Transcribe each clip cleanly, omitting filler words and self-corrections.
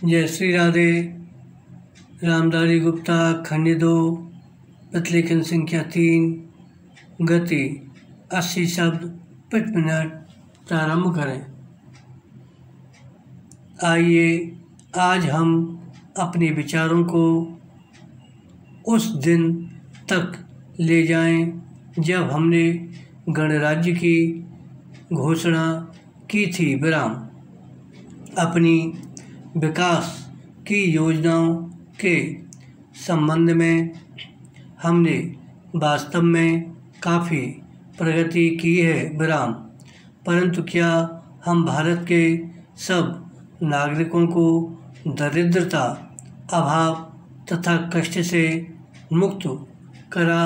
जय श्री राधे। रामधारी गुप्ता, खंड 2, प्रतिलेखन संख्या 3, गति 80 शब्द प्रति मिनट। प्रारंभ करें। आइए आज हम अपने विचारों को उस दिन तक ले जाएं जब हमने गणराज्य की घोषणा की थी। विराम। अपनी विकास की योजनाओं के संबंध में हमने वास्तव में काफ़ी प्रगति की है। विराम। परंतु क्या हम भारत के सब नागरिकों को दरिद्रता, अभाव तथा कष्ट से मुक्त करा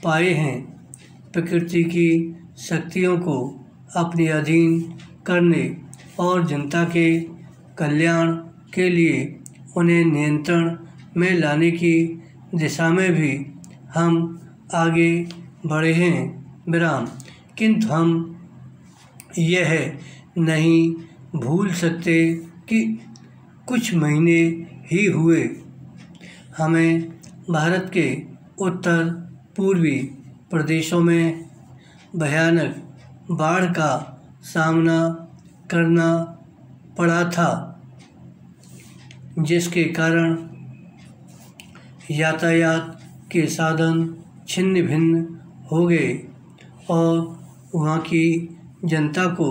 पाए हैं? प्रकृति की शक्तियों को अपने अधीन करने और जनता के कल्याण के लिए उन्हें नियंत्रण में लाने की दिशा में भी हम आगे बढ़े हैं। विराम। किंतु हम यह नहीं भूल सकते कि कुछ महीने ही हुए हमें भारत के उत्तर पूर्वी प्रदेशों में भयानक बाढ़ का सामना करना पड़ा था, जिसके कारण यातायात के साधन छिन्न भिन्न हो गए और वहाँ की जनता को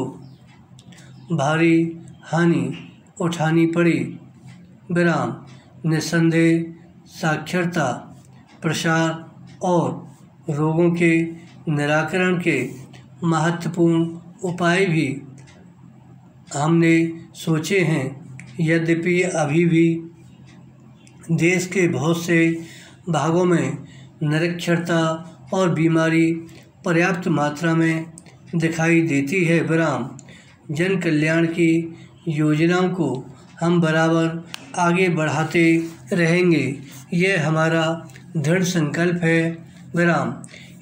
भारी हानि उठानी पड़ी। विराम। निस्संदेह साक्षरता, प्रसार और रोगों के निराकरण के महत्वपूर्ण उपाय भी हमने सोचे हैं। यद्यपि अभी भी देश के बहुत से भागों में निरक्षरता और बीमारी पर्याप्त मात्रा में दिखाई देती है। विराम। जन कल्याण की योजनाओं को हम बराबर आगे बढ़ाते रहेंगे, यह हमारा दृढ़ संकल्प है। विराम।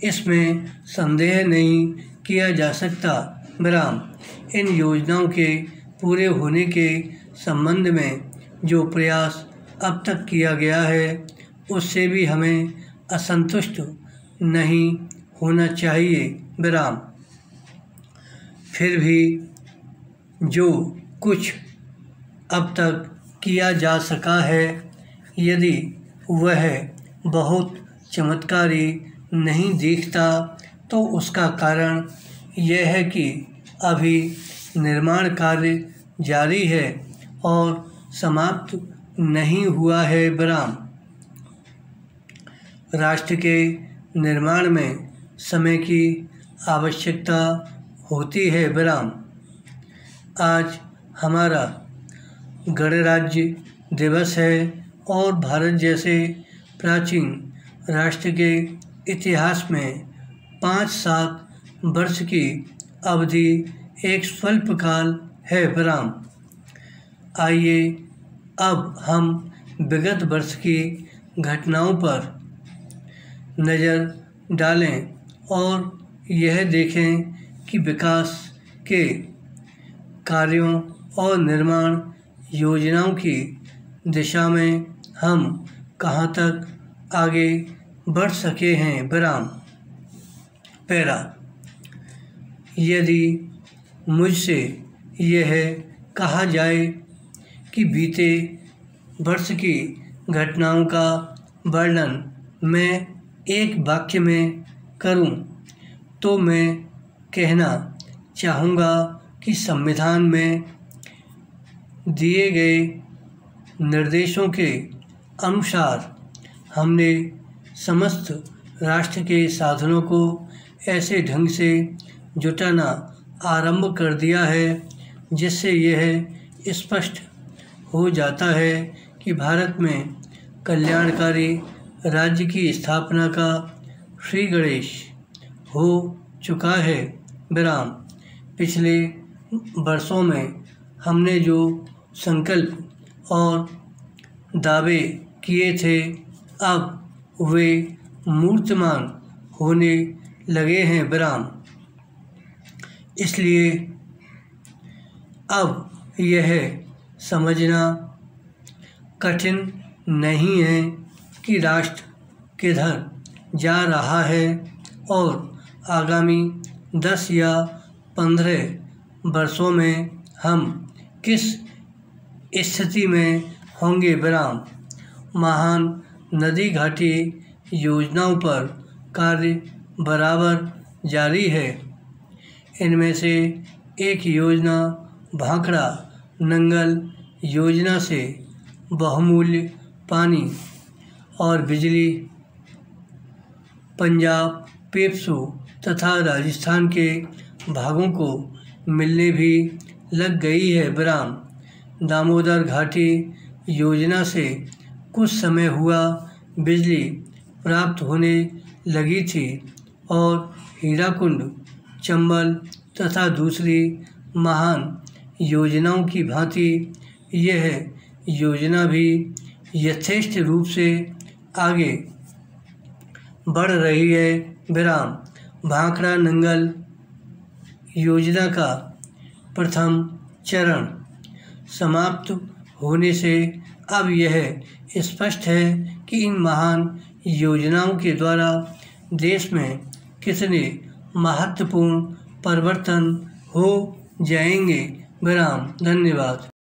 इसमें संदेह नहीं किया जा सकता। विराम। इन योजनाओं के पूरे होने के संबंध में जो प्रयास अब तक किया गया है उससे भी हमें असंतुष्ट नहीं होना चाहिए। विराम। फिर भी जो कुछ अब तक किया जा सका है, यदि वह बहुत चमत्कारी नहीं दिखता तो उसका कारण यह है कि अभी निर्माण कार्य जारी है और समाप्त नहीं हुआ है। विराम। राष्ट्र के निर्माण में समय की आवश्यकता होती है। विराम। आज हमारा गणराज्य दिवस है और भारत जैसे प्राचीन राष्ट्र के इतिहास में 5-7 वर्ष की अवधि एक स्वल्प काल है। विराम। आइए अब हम विगत वर्ष की घटनाओं पर नज़र डालें और यह देखें कि विकास के कार्यों और निर्माण योजनाओं की दिशा में हम कहाँ तक आगे बढ़ सके हैं। विराम। पैरा। यदि मुझसे यह कहा जाए कि बीते वर्ष की घटनाओं का वर्णन मैं एक वाक्य में करूं, तो मैं कहना चाहूँगा कि संविधान में दिए गए निर्देशों के अनुसार हमने समस्त राष्ट्र के साधनों को ऐसे ढंग से जुटाना आरंभ कर दिया है जिससे यह स्पष्ट हो जाता है कि भारत में कल्याणकारी राज्य की स्थापना का श्री गणेश हो चुका है। विराम। पिछले वर्षों में हमने जो संकल्प और दावे किए थे, अब वे मूर्तमान होने लगे हैं। विराम। इसलिए अब यह समझना कठिन नहीं है कि राष्ट्र किधर जा रहा है और आगामी 10 या 15 वर्षों में हम किस स्थिति में होंगे। विराम। महान नदी घाटी योजनाओं पर कार्य बराबर जारी है। इनमें से एक योजना भाखड़ा नंगल योजना से बहुमूल्य पानी और बिजली पंजाब, पेप्सू तथा राजस्थान के भागों को मिलने भी लग गई है। विराम। दामोदर घाटी योजना से कुछ समय हुआ बिजली प्राप्त होने लगी थी और हीराकुंड, चंबल तथा दूसरी महान योजनाओं की भांति यह योजना भी यथेष्ट रूप से आगे बढ़ रही है। विराम। भाखड़ा नंगल योजना का प्रथम चरण समाप्त होने से अब यह स्पष्ट है कि इन महान योजनाओं के द्वारा देश में कितने महत्वपूर्ण परिवर्तन हो जाएंगे। विराम। धन्यवाद।